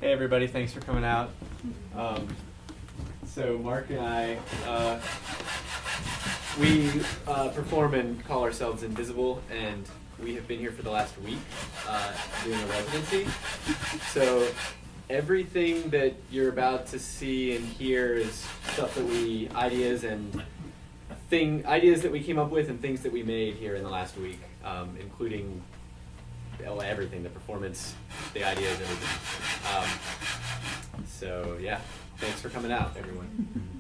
Hey everybody, thanks for coming out. So Mark and I, we perform and call ourselves Invisible, and we have been here for the last week doing a residency. So everything that you're about to see and hear is stuff that ideas that we came up with and things that we made here in the last week, including everything, the performance, the ideas, everything. So yeah, thanks for coming out, everyone.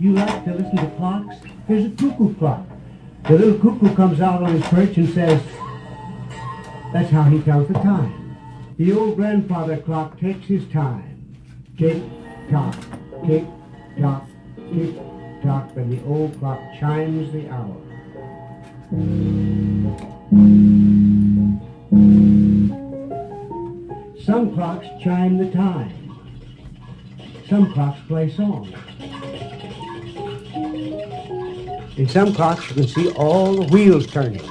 You like to listen to clocks? Here's a cuckoo clock. The little cuckoo comes out on his perch and says, that's how he tells the time. The old grandfather clock takes his time. Tick, tock, tick, tock, tick, tock, and the old clock chimes the hour. Some clocks chime the time. Some clocks play songs. In some clocks you can see all the wheels turning.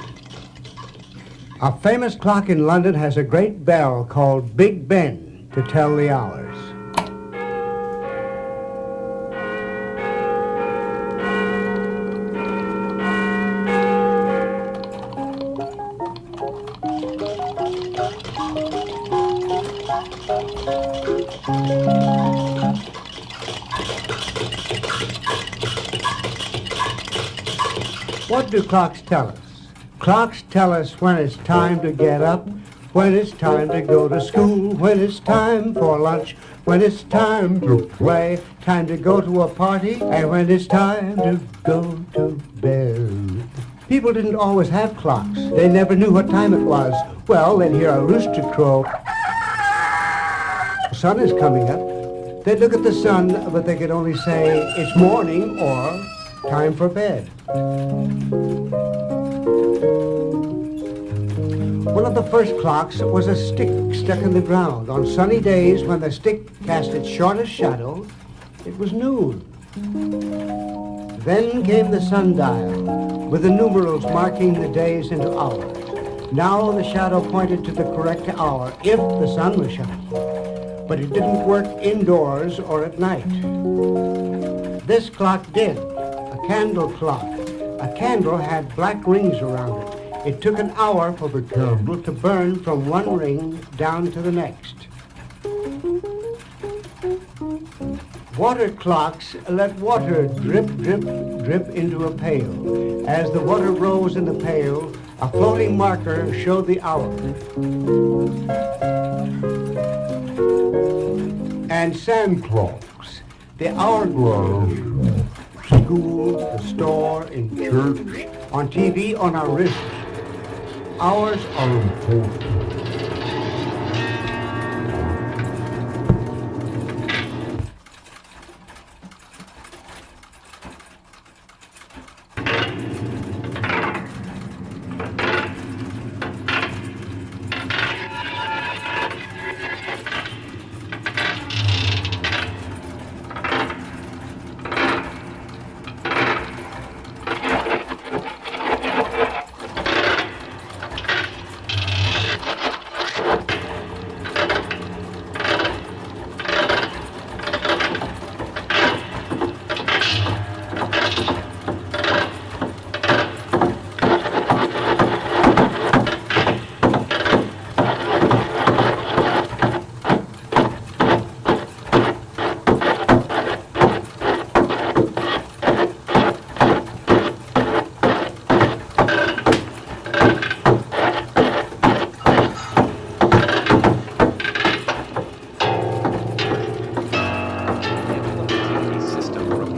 A famous clock in London has a great bell called Big Ben to tell the hours. What do clocks tell us? Clocks tell us when it's time to get up, when it's time to go to school, when it's time for lunch, when it's time to play, time to go to a party, and when it's time to go to bed. People didn't always have clocks. They never knew what time it was. Well, they'd hear a rooster crow. The sun is coming up. They'd look at the sun, but they could only say, it's morning or time for bed. One of the first clocks was a stick stuck in the ground. On sunny days, when the stick cast its shortest shadow, it was noon. Then came the sundial, with the numerals marking the days into hours. Now the shadow pointed to the correct hour, if the sun was shining. But it didn't work indoors or at night. This clock did, a candle clock. A candle had black rings around it. It took an hour for the candle to burn from one ring down to the next. Water clocks let water drip, drip, drip into a pail. As the water rose in the pail, a floating marker showed the hour. And sand clocks, the hourglass. School, the store, in church, on TV, on our wrists. Hours are important.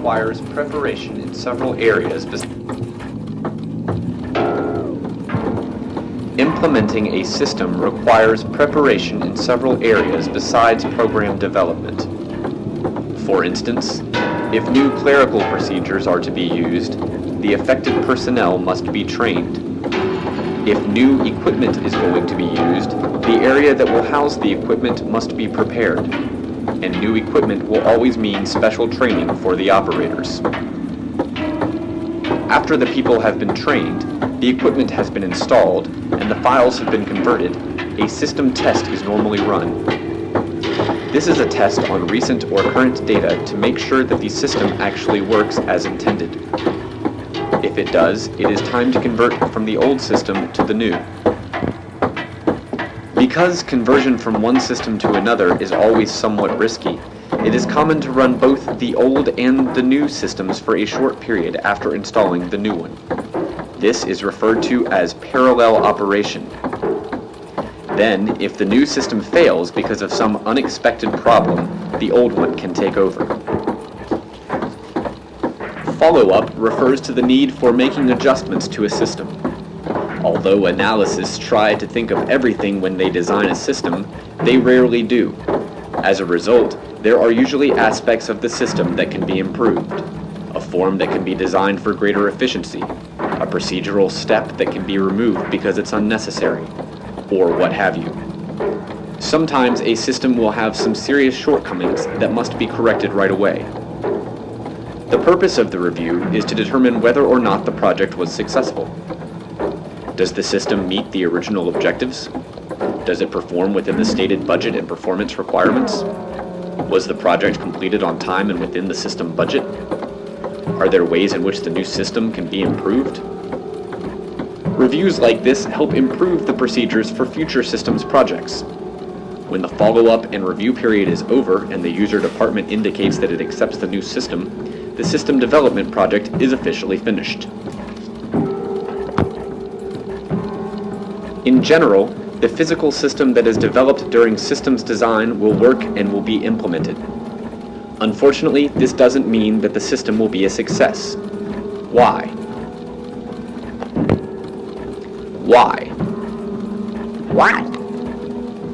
Requires preparation in several areas. Implementing a system requires preparation in several areas besides program development. For instance, if new clerical procedures are to be used, the affected personnel must be trained. If new equipment is going to be used, the area that will house the equipment must be prepared. And new equipment will always mean special training for the operators. After the people have been trained, the equipment has been installed, and the files have been converted, a system test is normally run. This is a test on recent or current data to make sure that the system actually works as intended. If it does, it is time to convert from the old system to the new. Because conversion from one system to another is always somewhat risky, it is common to run both the old and the new systems for a short period after installing the new one. This is referred to as parallel operation. Then, if the new system fails because of some unexpected problem, the old one can take over. Follow-up refers to the need for making adjustments to a system. Although analysts try to think of everything when they design a system, they rarely do. As a result, there are usually aspects of the system that can be improved, a form that can be designed for greater efficiency, a procedural step that can be removed because it's unnecessary, or what have you. Sometimes a system will have some serious shortcomings that must be corrected right away. The purpose of the review is to determine whether or not the project was successful. Does the system meet the original objectives? Does it perform within the stated budget and performance requirements? Was the project completed on time and within the system budget? Are there ways in which the new system can be improved? Reviews like this help improve the procedures for future systems projects. When the follow-up and review period is over and the user department indicates that it accepts the new system, the system development project is officially finished. In general, the physical system that is developed during systems design will work and will be implemented. Unfortunately, this doesn't mean that the system will be a success. Why? Why? Why?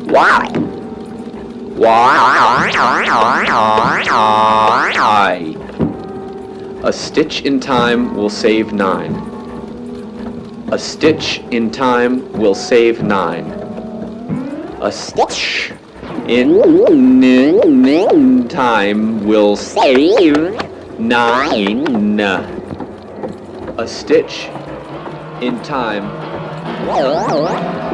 Why? Why? A stitch in time will save 9. A stitch in time will save 9. A stitch in time will save 9. A stitch in time will save.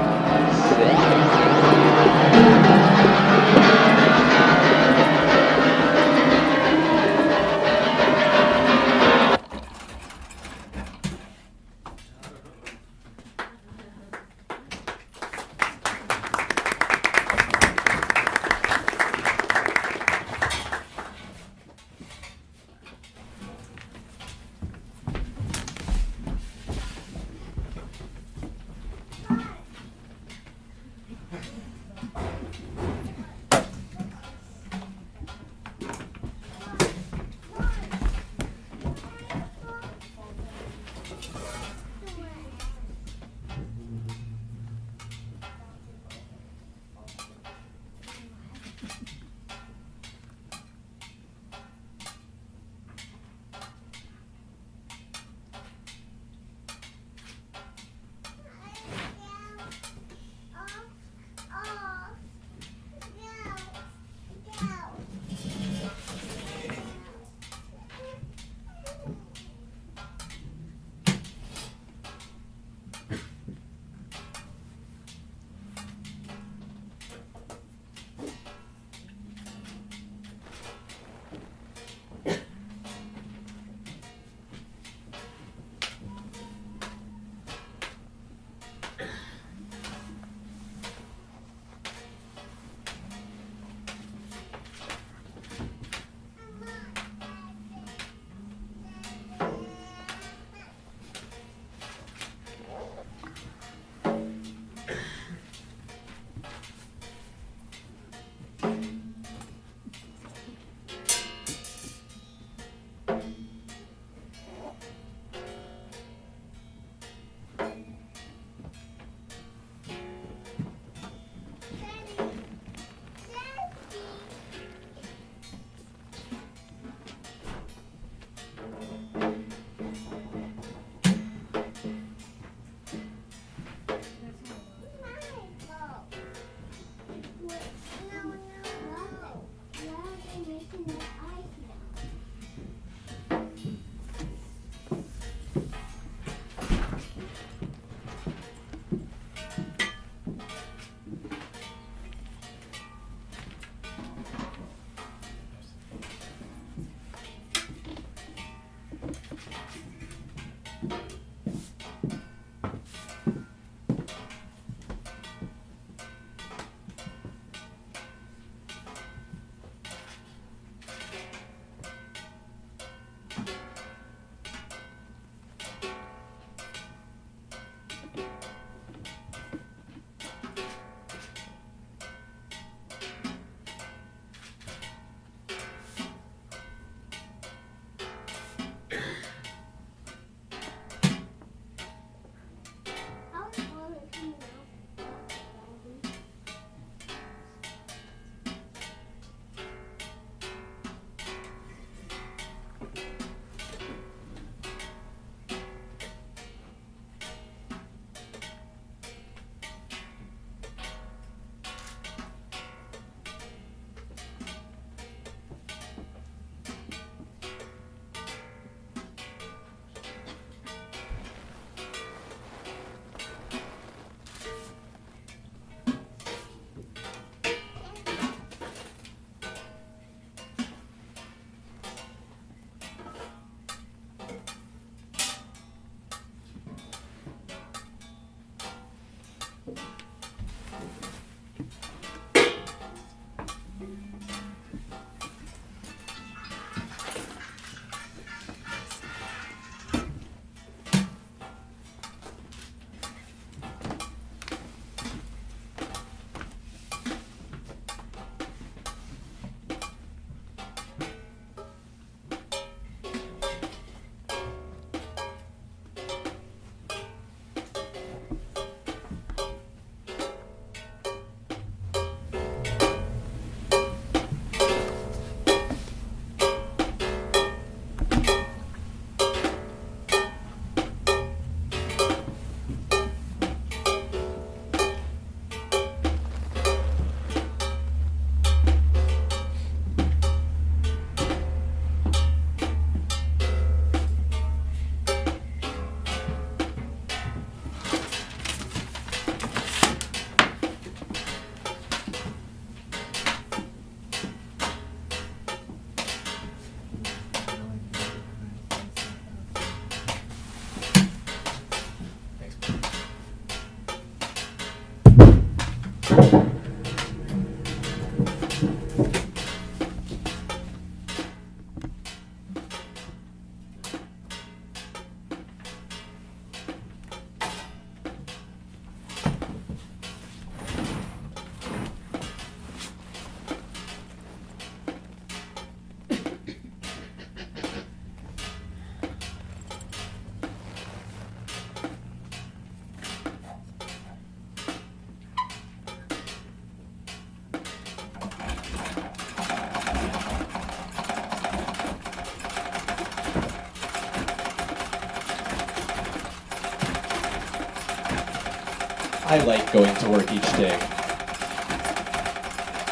I like going to work each day.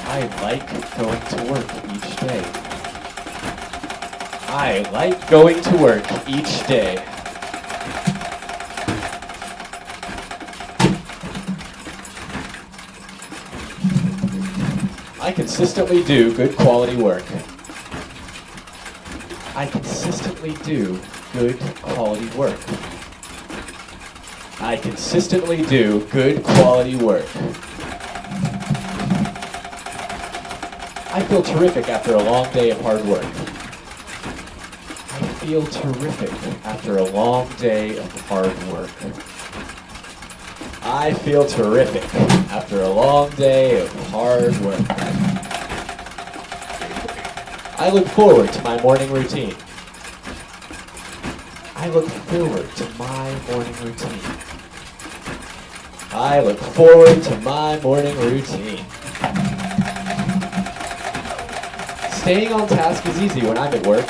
I like going to work each day. I like going to work each day. I consistently do good quality work. I consistently do good quality work. I consistently do good quality work. I feel terrific after a long day of hard work. I feel terrific after a long day of hard work. I feel terrific after a long day of hard work. I look forward to my morning routine. I look forward to my morning routine. I look forward to my morning routine. Staying on task is easy when I'm at work.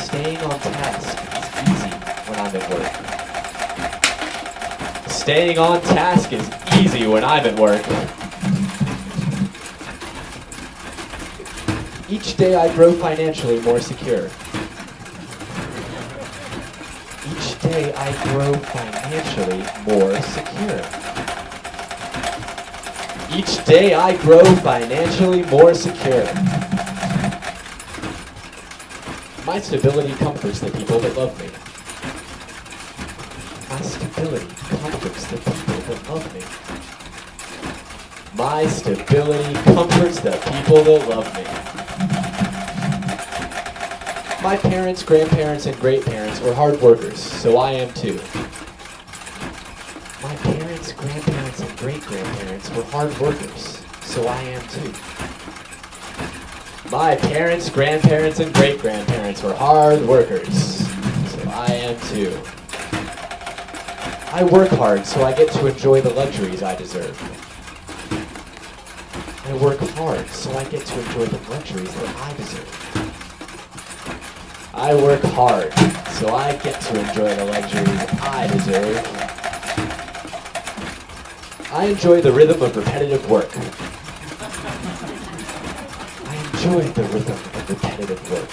Staying on task is easy when I'm at work. Staying on task is easy when I'm at work. Each day I grow financially more secure. Each day I grow financially more secure. Each day I grow financially more secure. My stability comforts the people that love me. My stability comforts the people that love me. My stability comforts the people that love me. My parents, grandparents, and great-parents were hard workers, so I am too. My parents, grandparents, and great-grandparents were hard workers, so I am too. My parents, grandparents, and great-grandparents were hard workers, so I am too. I work hard so I get to enjoy the luxuries I deserve. I work hard so I get to enjoy the luxuries that I deserve. I work hard so I get to enjoy the luxuries I deserve. I enjoy the rhythm of repetitive work. I enjoy the rhythm of repetitive work.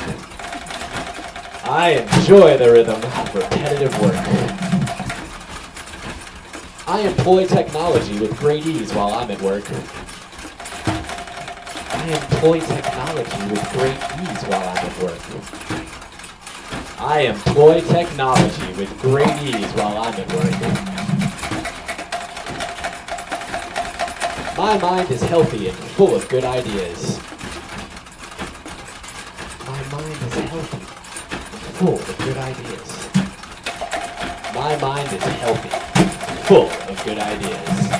I enjoy the rhythm of repetitive work. I employ technology with great ease while I'm at work. I employ technology with great ease while I'm at work. I employ technology with great ease while I'm at work. My mind is healthy and full of good ideas. My mind is healthy and full of good ideas. My mind is healthy and full of good ideas.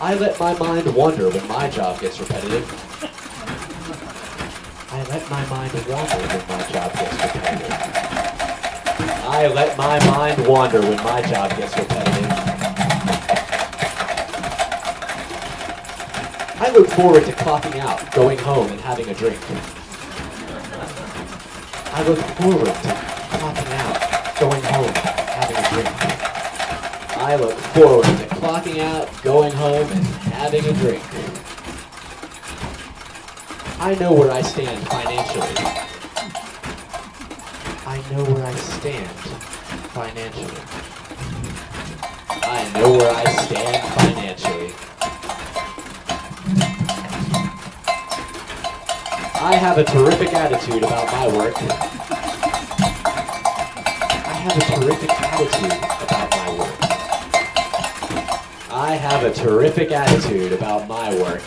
I let my mind wander when my job gets repetitive. I let my mind wander when my job gets repetitive. I let my mind wander when my job gets repetitive. I look forward to clocking out, going home, and having a drink. I look forward to clocking out, going home, having a drink. I look forward to clocking out, going home, and having a drink. I know where I stand financially. I know where I stand financially. I know where I stand financially. I have a terrific attitude about my work. I have a terrific attitude about my work. I have a terrific attitude about my work.